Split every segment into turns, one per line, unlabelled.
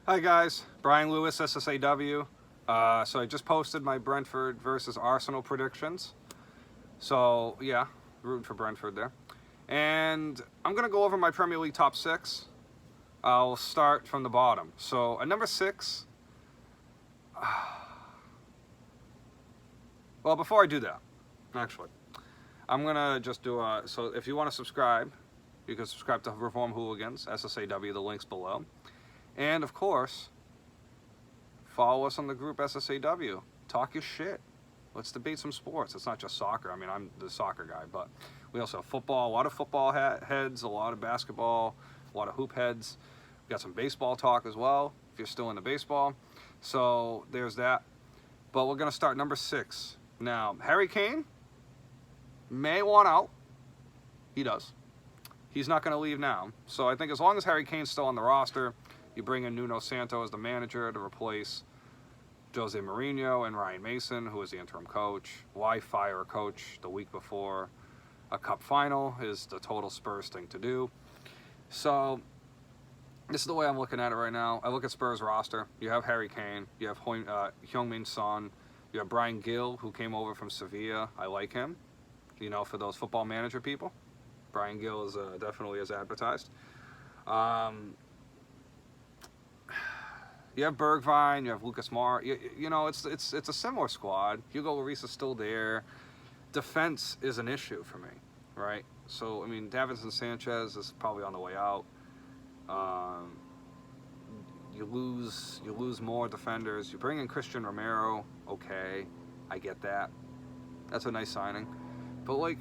Hi guys, Brian Lewis, SSAW. So I just posted my Brentford versus Arsenal predictions. So yeah, rooting for Brentford there. And I'm going to go over my Premier League top 6. I'll start from the bottom. So at number 6, well, before I do that, actually, I'm going to just do so if you want to subscribe, you can subscribe to Reform Hooligans, SSAW, the link's below. And of course, follow us on the group SSAW. Talk your shit. Let's debate some sports. It's not just soccer. I mean, I'm the soccer guy, but we also have football, a lot of football heads, a lot of basketball, a lot of hoop heads. We got some baseball talk as well, if you're still into baseball. So there's that. But we're going to start number 6. Now, Harry Kane may want out. He does. He's not going to leave now. So I think as long as Harry Kane's still on the roster, you bring in Nuno Santo as the manager to replace Jose Mourinho and Ryan Mason, who is the interim coach. Why fire a coach the week before a cup final is the total Spurs thing to do. So this is the way I'm looking at it right now. I look at Spurs roster. You have Harry Kane. You have Heung-min Son. You have Brian Gill, who came over from Sevilla. I like him. You know, for those football manager people. Brian Gill is definitely as advertised. You have Bergwijn, you have Lucas Moura. You know, it's a similar squad. Hugo Lloris is still there. Defense is an issue for me, right? So, I mean, Davinson Sanchez is probably on the way out. You lose more defenders. You bring in Christian Romero. Okay, I get that. That's a nice signing. But, like,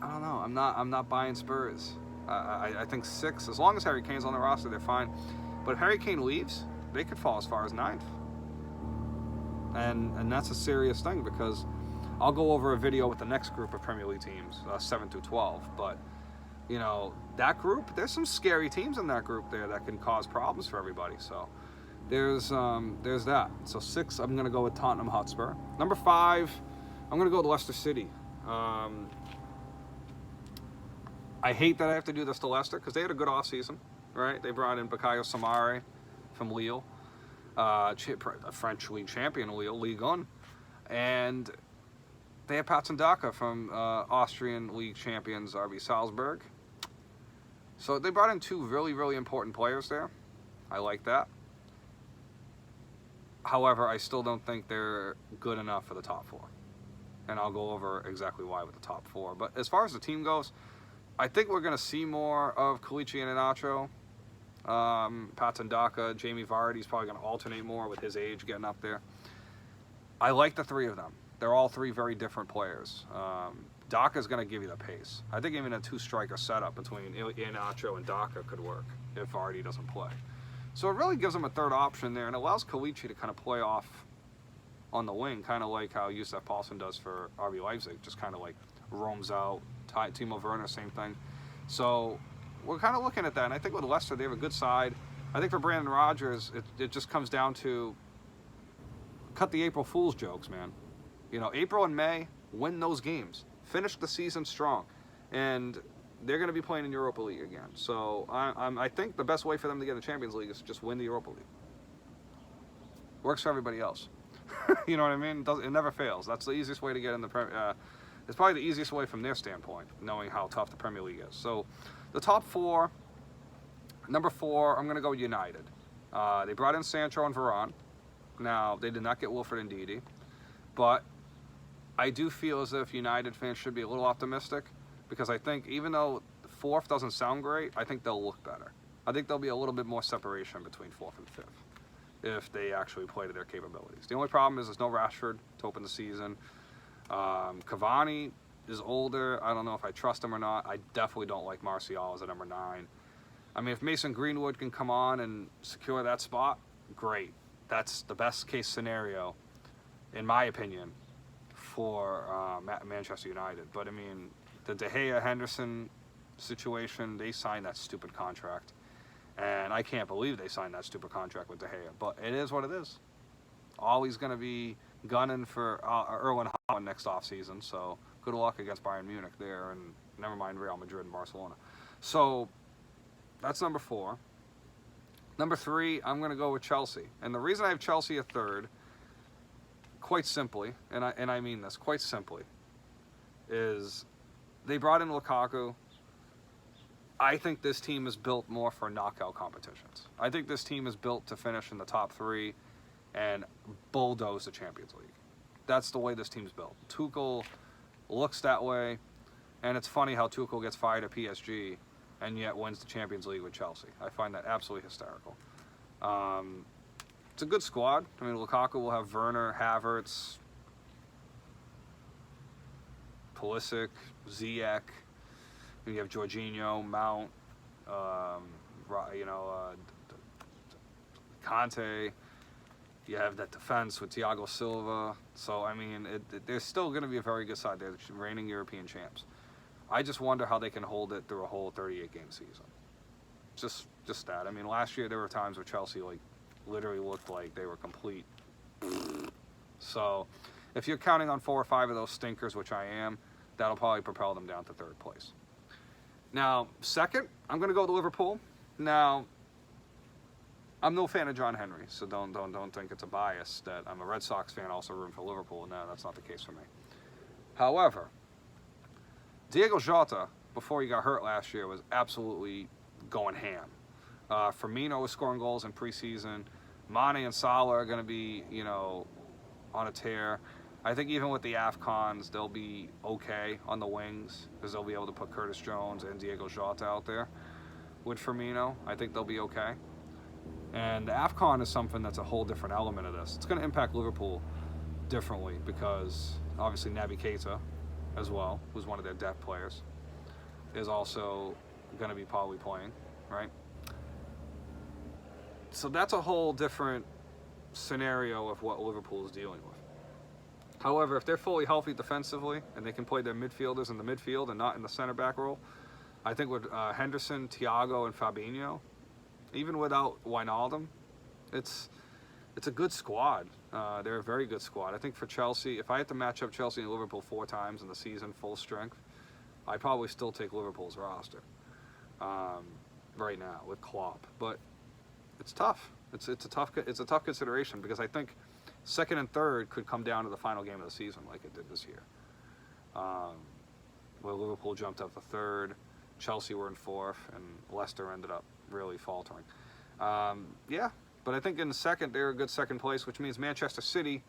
I don't know. I'm not buying Spurs. I think 6, as long as Harry Kane's on the roster, they're fine. But if Harry Kane leaves, they could fall as far as 9th. And that's a serious thing, because I'll go over a video with the next group of Premier League teams, 7 through 12. But, you know, that group, there's some scary teams in that group there that can cause problems for everybody. So there's that. So 6, I'm going to go with Tottenham Hotspur. Number 5, I'm going to go with Leicester City. I hate that I have to do this to Leicester, because they had a good offseason, right? They brought in Bukayo Samari from Lille, a French league champion, Lille, Ligue 1. And they have Patson Daka from Austrian league champions RB Salzburg. So they brought in 2 really, really important players there. I like that. However, I still don't think they're good enough for the top 4. And I'll go over exactly why with the top 4. But as far as the team goes, I think we're going to see more of Kalichi and Iheanacho. Patson Daka, Jamie Vardy's probably going to alternate more with his age getting up there. I like the 3 of them. They're all 3 very different players. Daka's going to give you the pace. I think even a 2-striker setup between Iheanacho and Daka could work if Vardy doesn't play. So it really gives them a 3rd option there, and allows Kalichi to kind of play off on the wing, kind of like how Youssef Paulsen does for RB Leipzig, just kind of like roams out. Timo Werner, same thing. So we're kind of looking at that, and I think with Leicester, they have a good side. I think for Brandon Rodgers, it just comes down to cut the April Fool's jokes, man. You know, April and May, win those games. Finish the season strong. And they're going to be playing in Europa League again. So I think the best way for them to get in the Champions League is to just win the Europa League. Works for everybody else. You know what I mean? It never fails. That's the easiest way to get in the it's probably the easiest way from their standpoint, knowing how tough the Premier League is. So the top 4, number 4, I'm going to go United. They brought in Sancho and Varane. Now, they did not get Wilfred Ndidi, but I do feel as if United fans should be a little optimistic, because I think even though 4th doesn't sound great, I think they'll look better. I think there'll be a little bit more separation between 4th and 5th if they actually play to their capabilities. The only problem is there's no Rashford to open the season. Cavani is older. I don't know if I trust him or not. I definitely don't like Martial as a number 9. I mean, if Mason Greenwood can come on and secure that spot, great. That's the best case scenario, in my opinion, for Manchester United. But I mean, the De Gea Henderson situation, they signed that stupid contract. And I can't believe they signed that stupid contract with De Gea. But it is what it is. Always going to be gunning for Erling Haaland next offseason. So good luck against Bayern Munich there. And never mind Real Madrid and Barcelona. So that's number 4. Number 3, I'm going to go with Chelsea. And the reason I have Chelsea at third, quite simply, and I mean this quite simply, is they brought in Lukaku. I think this team is built more for knockout competitions. I think this team is built to finish in the top 3 and bulldoze the Champions League. That's the way this team's built. Tuchel looks that way, and it's funny how Tuchel gets fired at PSG and yet wins the Champions League with Chelsea. I find that absolutely hysterical. It's a good squad. I mean, Lukaku will have Werner, Havertz, Pulisic, Ziyech. You have Jorginho, Mount, Conte. You have that defense with Thiago Silva. So, I mean, there's still going to be a very good side there. They're reigning European champs. I just wonder how they can hold it through a whole 38-game season. Just that. I mean, last year there were times where Chelsea, literally looked like they were complete. So, if you're counting on 4 or 5 of those stinkers, which I am, that'll probably propel them down to 3rd place. Now, second, I'm going to go to Liverpool. Now, I'm no fan of John Henry, so don't think it's a bias that I'm a Red Sox fan also rooting for Liverpool. No, that's not the case for me. However, Diego Jota, before he got hurt last year, was absolutely going ham. Firmino was scoring goals in preseason. Mane and Salah are going to be, on a tear. I think even with the AFCONs, they'll be okay on the wings because they'll be able to put Curtis Jones and Diego Jota out there with Firmino. I think they'll be okay. And the AFCON is something that's a whole different element of this. It's going to impact Liverpool differently because obviously Naby Keita as well, who's one of their depth players, is also going to be probably playing, right? So that's a whole different scenario of what Liverpool is dealing with. However, if they're fully healthy defensively and they can play their midfielders in the midfield and not in the center back role, I think with Henderson, Thiago, and Fabinho, even without Wijnaldum, it's a good squad. They're a very good squad. I think for Chelsea, if I had to match up Chelsea and Liverpool 4 times in the season, full strength, I'd probably still take Liverpool's roster right now with Klopp. But it's tough. It's a tough consideration because I think 2nd and 3rd could come down to the final game of the season like it did this year. Where Liverpool jumped up to 3rd, Chelsea were in 4th, and Leicester ended up really faltering. But I think in the 2nd, they're a good 2nd place, which means Manchester City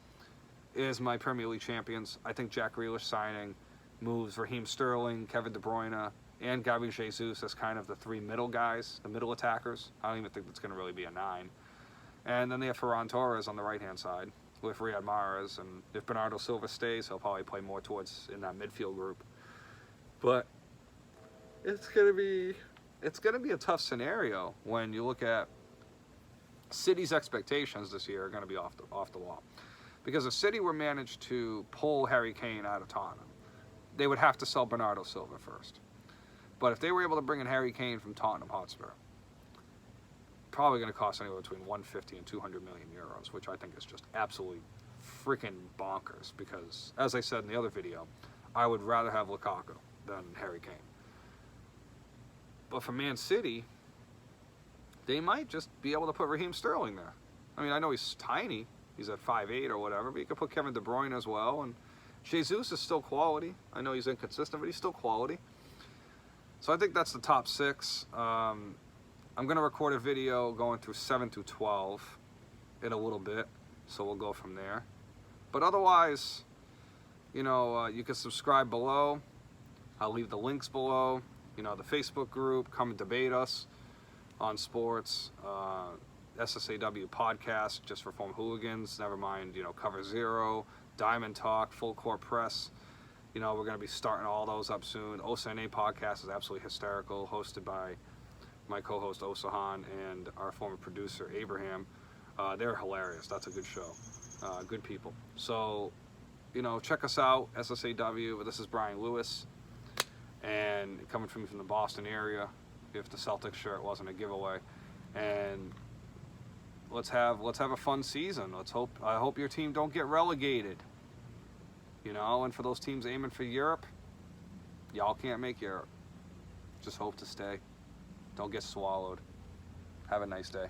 is my Premier League champions. I think Jack Grealish signing moves Raheem Sterling, Kevin De Bruyne, and Gabriel Jesus as kind of the 3 middle guys, the middle attackers. I don't even think that's going to really be a 9. And then they have Ferran Torres on the right-hand side with Riyad Mahrez, and if Bernardo Silva stays, he'll probably play more towards in that midfield group. But it's gonna be a tough scenario when you look at City's expectations this year are going to be off the wall, because if City were managed to pull Harry Kane out of Tottenham, they would have to sell Bernardo Silva first. But if they were able to bring in Harry Kane from Tottenham Hotspur, probably going to cost anywhere between 150 and 200 million euros, which I think is just absolutely freaking bonkers because, as I said in the other video, I would rather have Lukaku than Harry Kane. But for Man City, they might just be able to put Raheem Sterling there. I mean, I know he's tiny. He's at 5'8" or whatever, but you could put Kevin De Bruyne as well. And Jesus is still quality. I know he's inconsistent, but he's still quality. So I think that's the top 6. I'm going to record a video going through 7 through 12 in a little bit, so we'll go from there. But otherwise, you can subscribe below. I'll leave the links below. The Facebook group, come and debate us on sports. SSAW podcast, Just Reform Hooligans, never mind, Cover Zero, Diamond Talk, Full Court Press. We're going to be starting all those up soon. OSNA podcast is absolutely hysterical, hosted by my co-host Osahan and our former producer Abraham. They're hilarious. That's a good show. Good people. So, check us out, SSAW. This is Brian Lewis, and coming from the Boston area, if the Celtics shirt wasn't a giveaway. And let's have a fun season. I hope your team don't get relegated. And for those teams aiming for Europe, y'all can't make Europe. Just hope to stay. Don't get swallowed. Have a nice day.